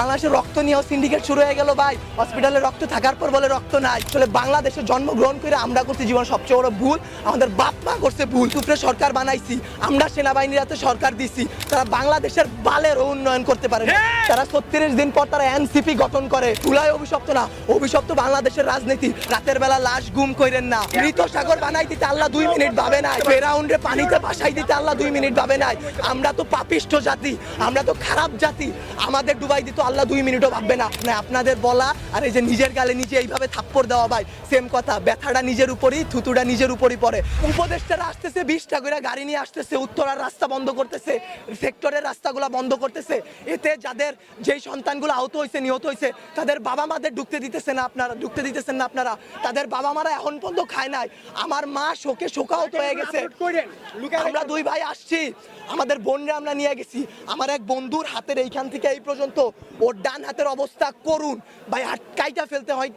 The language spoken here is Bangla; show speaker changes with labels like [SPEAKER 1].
[SPEAKER 1] বাংলাদেশের রক্ত নিয়েও সিন্ডিকেট শুরু হয়ে গেল ভাই। হসপিটালে রক্ত থাকার পর বলে রক্ত নাই। আসলে বাংলাদেশে জন্মগ্রহণ করে আমরা করছি জীবন সবচেয়ে বড় ভুল, আমাদের বাপ মা করছে ভুল। উপরে সরকার বানাইছি, আমরা সেনাবাহিনীর হাতে সরকার দিছি, তারা বাংলাদেশের বালের উন্নয়ন করতে পারে না। তারা 36 দিন পর তারা এনসিপি গঠন করে। তুলায় অভিশপ্ত না, অভিশপ্ত বাংলাদেশের রাজনীতি। রাতের বেলা লাশ গুম করেন না। মৃত সাগর বানাই দিতে আল্লাহ 2 মিনিট ভাবে নাই। ফেরাউন্ডে পানিতে ভাসাই দিতে আল্লাহ 2 মিনিট ভাবে নাই। আমরা তো পাপিষ্ঠ জাতি, আমরা তো খারাপ জাতি, আমাদের ডুবাই দিত আল্লাহ 2 মিনিটও ভাববে না। আপনাদের বলা আর এই যে নিজের গালে নিজে এইভাবে থাপ্পড় দেওয়া ভাই সেম কথা। ব্যথাটা নিজের উপরই, থুতুটা নিজের উপরই পড়ে। উপদেষ্টারা আসতেছে 20টা করে গাড়ি নিয়ে আসতেছে, উত্তরার রাস্তা বন্ধ করতেছে, সেক্টরের রাস্তাগুলো বন্ধ করতেছে। এতে যাদের যেই সন্তানগুলো আহত হয়েছে, নিহত হয়েছে, তাদের বাবা মাদের ঢুকতে দিতেছেন না আপনারা। তাদের বাবা মারা এখন পর্যন্ত খায় নাই। আমার মা শোকে শোকাহত হয়ে গেছে। আমরা 2 ভাই আসছি, আমাদের বোনরা আমরা নিয়ে গেছি। আমার এক বন্ধুর হাতের এইখান থেকে এই পর্যন্ত ওর ডান হাতের অবস্থা করুন ভাই, হাত কাইটা ফেলতে হয়।